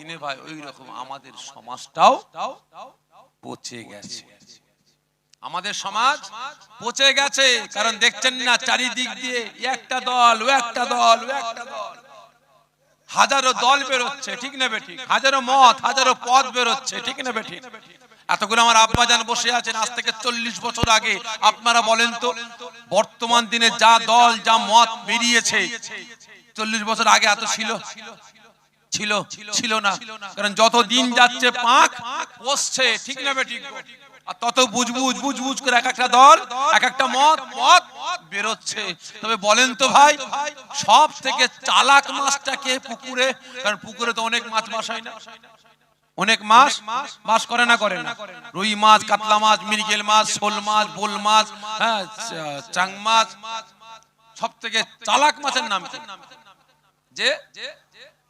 দিনে ভাই ওই রকম আমাদের সমাজটাও পচে গেছে। আমাদের সমাজ পচে গেছে, কারণ দেখছেন না চারিদিক দিয়ে একটা দল ও একটা দল ও একটা দল, হাজারো দল বেরোচ্ছে, ঠিক না বেঠিক? হাজারো মত, হাজারো পথ বেরোচ্ছে, ঠিক না বেঠিক? এতগুলো আমার আব্বাজান বসে আছেন আজ থেকে 40 বছর আগে। আপনারা বলেন তো, বর্তমান দিনে যা দল যা মত বেরিয়েছে, 40 বছর আগে এত ছিল? ছিল না। কারণ যত দিন যাচ্ছে পাক পচছে, ঠিক না বেঠিক? আর তত বুঝবুঝ করে এক একটা দল এক একটা মত বেরোচ্ছে। তবে বলেন তো ভাই, সব থেকে চালাক মাছটা কে পুকুরে? কারণ পুকুরে তো অনেক মাছ বাস হয় না, অনেক মাছ বাস করে না, করে না? রুই মাছ, কাতলা মাছ, মৃগেল মাছ, শোল মাছ, বোল মাছ, হ্যাঁ, চাং মাছ। সব থেকে চালাক মাছের নাম কি? যে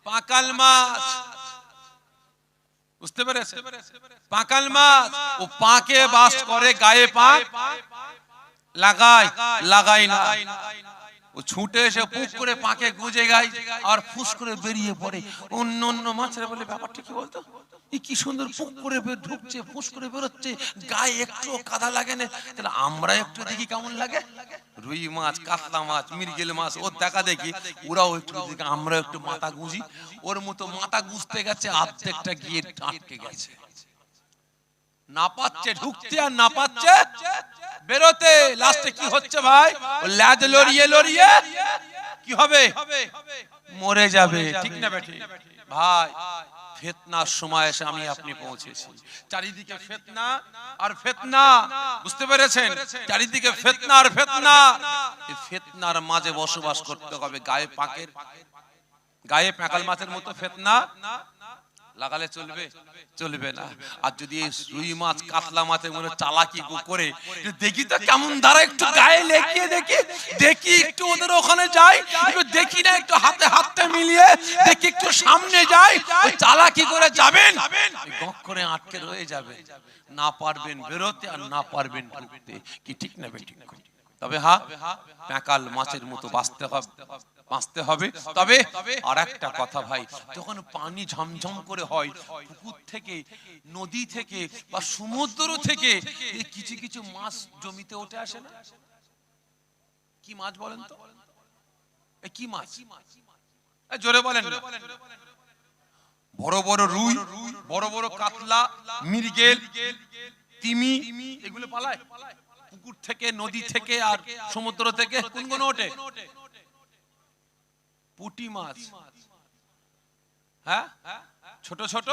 পাকাল মাছ। বুঝতে পেরেছে? পাকাল মাছ ও পাকে বাস করে, গায়ে পাক লাগায় না। ও ছুটে এসে পুক করে পাকে গুজে গায় আর ফুস করে বেরিয়ে পড়ে। অন্য মাছের বলে, ব্যাপারটা কি বলতো? কি সুন্দর পুক করে ঢুকছে, ফুস করে বেরোচ্ছে, গায়ে একটু কাদা লাগে না। তাহলে আমরা একটু দেখি কেমন লাগে। রুই মাছ, কাতলা মাছ, মৃগেল মাছ ওর দেখা দেখি, ওরাও একটু দেখি, আমরা একটু মাথা গুঁজি। ওর মতো মাথা গুঁজতে গেছে, অর্ধেকটা গিয়ে আটকে গেছে, না পাচ্ছে ঢুকতে আর না পাচ্ছে বেরোতে। লাস্টে কি হচ্ছে ভাই? ও ল্যাজ লড়িয়ে কি হবে? মরে যাবে, ঠিক না বেঠিক? ভাই ফিতনার সময় এসে আমি আপনি পৌঁছেছি। চারিদিকে ফিতনা আর ফিতনা, বুঝতে পেরেছেন? চারিদিকে ফিতনা আর ফিতনা। এই ফিতনার মাঝে বসবাস করতে হবে। গায়ে পাকাল মাছের মতো ফিতনা লাগালে চলবে না। আর যদি রুই মাছ, কাতলা মাছের মনে চালাকি করে দেখি তো কেমন দাঁড়া, একটু গায়ে লেগে দেখি একটু ওদের ওখানে যাই, একটু দেখি না, একটু হাতে মিলিয়ে দেখি, একটু সামনে যাই, চালাকি করে যাবেন, গক করে আটকে রয়ে যাবে, না পারবেন বেরোতে আর না পারবেন ঢুকতে। কি ঠিক না বেঠিক? তবে হ্যাঁ, পাকাল মাছের মতো বাঁচতে হবে। তবে আর একটা কথা ভাই, যখন পানি ঝমঝম করে হয়, পুকুর থেকে, নদী থেকে বা সমুদ্র থেকে কিছু মাছ জমিতে উঠে আসে না? কি মাছ বলেন তো? কি মাছ? জোরে বলেন। বড় বড় রুই, বড় বড় কাতলা, মৃগেল, তিমি, এগুলো পালায় পুকুর থেকে, নদী থেকে আর সমুদ্র থেকে। কোনগুলো ওঠে? পুঁটি মাছ, হ্যাঁ, ছোট ছোট।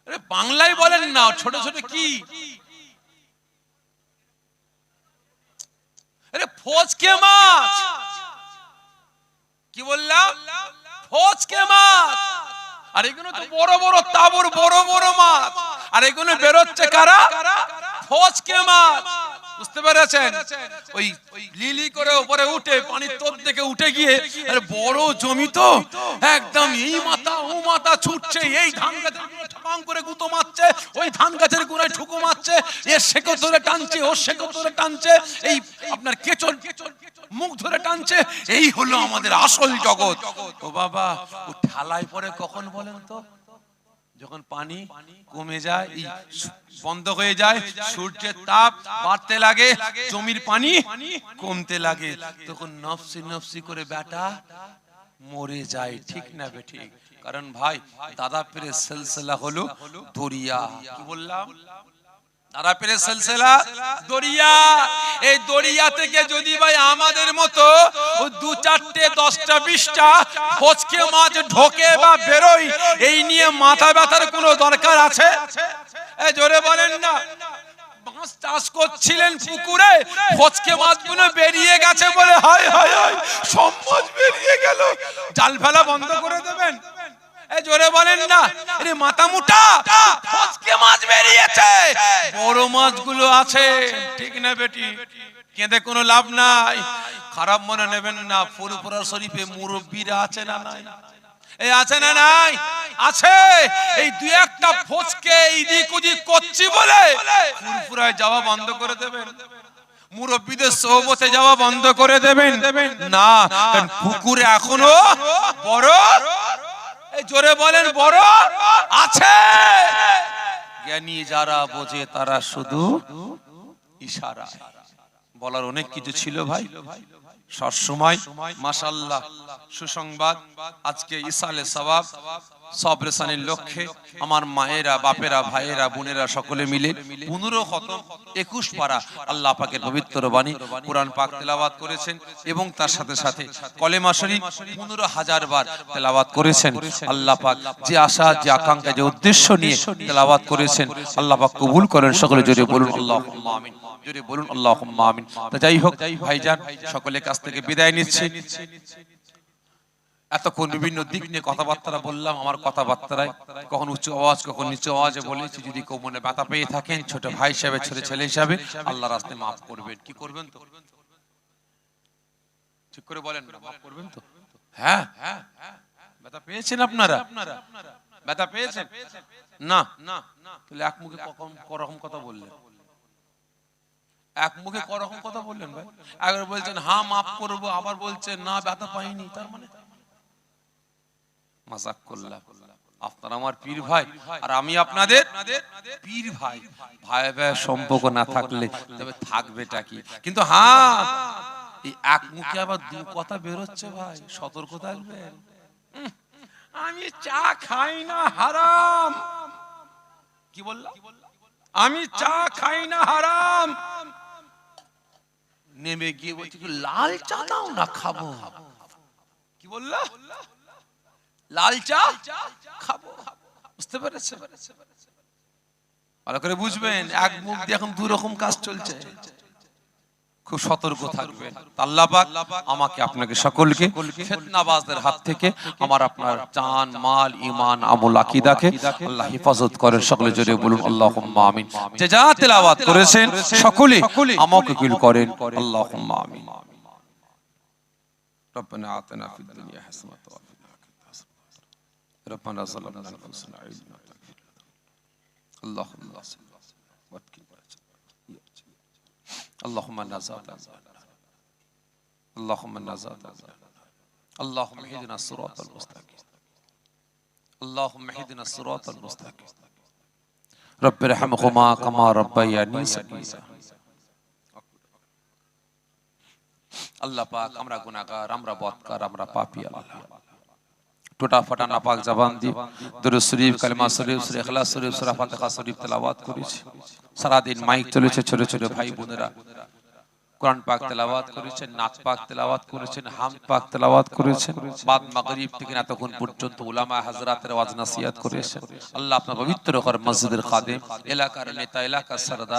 আরে বাংলায় বলেন না, ছোট ছোট কি? আরে ফচকে মাছ। কি বললাম? ফচকে মাছ। আর এগুলো তো বড় বড় তাবর, বড় বড় মাছ। আর এগুলো বেরোচ্ছে কারা? ফচকে মাছ। বুঝতে পেরেছেন? ওই লিলি করে উপরে উঠে পানির তোর থেকে উঠে গিয়ে, আরে বড় জমি তো, একদম এই মাথা ও মাথা ছুটছে, এই ধান গাছের ঠাপাং করে গুঁতো মারছে, ওই ধান গাছের গোড়ায় ঠুকো মারছে, এর শেকড় ধরে টানছে, ওর শেকড় ধরে টানছে, এই আপনার কেচড় মুখ ধরে টানছে। এই হলো আমাদের আসল জগৎ। ও বাবা, ও ঠালায় পড়ে কখন বলেন তো? যখন পানি কমে যায়, বন্ধ হয়ে যায়, সূর্যের তাপ বাড়তে লাগে, জমির পানি কমতে লাগে, তখন নফসি করে বেটা মরে যায়, ঠিক না বেঠিক? কারণ ভাই দাদা পীরের সিলসিলা হলো দরিয়া। কি বললাম? দাদা পীরের সিলসিলা দরিয়া। এই দরিয়া থেকে যদি ভাই আমাদের মতো 2, 4, 10টা 20টা ফচকে মাছ ঢোকে বা বেরোয়, এই নিয়ে মাথা ব্যথার কোনো দরকার আছে? এই জোরে বলেন না। মাছ চাষ করছিলেন পুকুরে, ফচকে মাছগুলো বেরিয়ে গেছে বলে হায় হায় হায় সব মাছ বেরিয়ে গেল, জাল ফেলা বন্ধ করে দেবেন? এই জোরে বলেন না। আরে মাথা মুটা, ফচকে মাছ বেরিয়েছে, বড় মাছগুলো আছে, ঠিক না বেটি? কেঁদে কোনো লাভ নাই, খারাপ মনে নেবেন না। ফুরফুরা শরীফে মুরব্বীরা আছে না নাই? এই আছে না নাই? আছে। এই 2-1টা ফচকে ইদিক ওদিক করছি বলে ফুরফুরায় যাওয়া বন্ধ করে দেবেন, মুরব্বীদের সোহবতে যাওয়া বন্ধ করে দেবেন না? কারণ পুকুরে এখনো বড় এই জোরে বলেন বড় আছে। জ্ঞানী যারা বোঝে তারা শুধু ইশারা। বলার অনেক কিছু ছিল ভাই, সবসময় মাশাআল্লাহ সুসংবাদ। আজকে ইসালে সওয়াব সবরেসানির লক্ষ্যে আমার মায়েরা, বাপেরা, ভাইয়েরা, বোনেরা সকলে মিলে 15 খতম 21 পারা আল্লাহ পাকের পবিত্র বাণী কুরআন পাক তেলাওয়াত করেছেন এবং তার সাথে সাথে কলেমা শরীফ 15,000 বার তেলাওয়াত করেছেন। আল্লাহ পাক যে আশা, যে আকাঙ্ক্ষা, যে উদ্দেশ্য নিয়ে তেলাওয়াত করেছেন আল্লাহ পাক কবুল করেন। সকলে জোরে বলুন আল্লাহুম্মা আমিন, জোরে বলুন আল্লাহুম্মা আমিন। তো যাই হোক ভাইজান, সকলের কাছ থেকে বিদায় নিচ্ছি। এতক্ষণ বিভিন্ন দিক নিয়ে কথাবার্তা বললাম। আমার কথাবার্তায় কখন উচ্চ আওয়াজ, কখন নিচু আওয়াজে বলেছি। যদি কেউ মনে ব্যথা পেয়ে থাকেন, ছোট ভাই হিসাবে, ছোট ছেলে হিসাবে, আল্লাহর রাস্তায় মাফ করবেন। কি করবেন তো? ঠিক করে বলেন, মাফ করবেন তো? হ্যাঁ, ব্যথা পেয়েছেন আপনারা? ব্যথা পেয়েছেন না? তাহলে এক মুখে করকম কথা বললেন, এক মুখে করকম কথা বললেন ভাই। একবার বলছেন হ্যাঁ মাফ করবো, আবার বলছেন না ব্যথা পাইনি। তার মানে মাজাক করলাম। আপনারা আমার পীর ভাই আর আমি আপনাদের পীর ভাই। ভাই ভাই সম্পর্ক না থাকলে তবে থাকবেটা কি? কিন্তু হ্যাঁ, এই এক মুখে আবার দু কথা বেরোচ্ছে ভাই, সতর্ক থাকবেন। আমি চা খাই না, হারাম। কি বললাম? আমি চা খাই না, হারাম। নেমে গিয়ে বলছি লাল চা দাও না, খাবো। কি বললা? লাল চা খাবো। বুঝতে পেরেছে? ভালো করে বুঝবেন, এক মুখ দিয়ে এখন দু রকম কাজ চলছে। খুব সতর্ক থাকবেন। আল্লাহ পাক আমাকে আপনাকে সকলকে ফিতনাবাজদের হাত থেকে আমার আপনার জান, মাল, ঈমান, আমল, আকীদাকে আল্লাহ হেফাজত করেন। সকলে জোরে বলুন আল্লাহুম্মা আমিন। যে যা তেলাওয়াত করেছেন সকলে আমাকে কবুল করেন। আল্লাহুম্মা আমিন। রব্বানা আতিনা ফিদ দুনিয়া হাসানাতাও ওয়া ফিল আখিরাতি হাসানাতাও রব্বানা যালামনা আনফুসানা ওয়া ইল্লাম তাগফির লানা আল্লাহুম্মা সাল্লি ওয়া সাল্লিম اللهم نزات اللهم نزات اللهم اهدنا الصراط المستقيم اللهم اهدنا الصراط المستقيم رب ارحمهما كما ربياني صغيرا। আল্লাহ পাক আমরা গুনাহগার, আমরা বদকার, আমরা পাপী। আল্লাহ টোটা ফাটা নাপাক জবান দিয়ে দুরূদ শরীফ, কালিমা শরীফ, সূরা ইখলাস শরীফ, সূরা ফাতিহা শরীফ তেলাওয়াত করেছি। সারা দিন মাইক চলেছে, ছোট ছোট ভাই বোনেরা কোরআন পাক তেলাওয়াত করেছেন, নাত পাক তেলাওয়াত করেছেন, হামদ পাক তেলাওয়াত করেছেন। বাদ মাগরিব থেকে এতক্ষণ পর্যন্ত উলামা হযরতের ওয়াজ নসিহত করেছেন। আল্লাহ আপনার পবিত্র ঘর মসজিদের খাদেম, এলাকার নেতা, এলাকার সরদার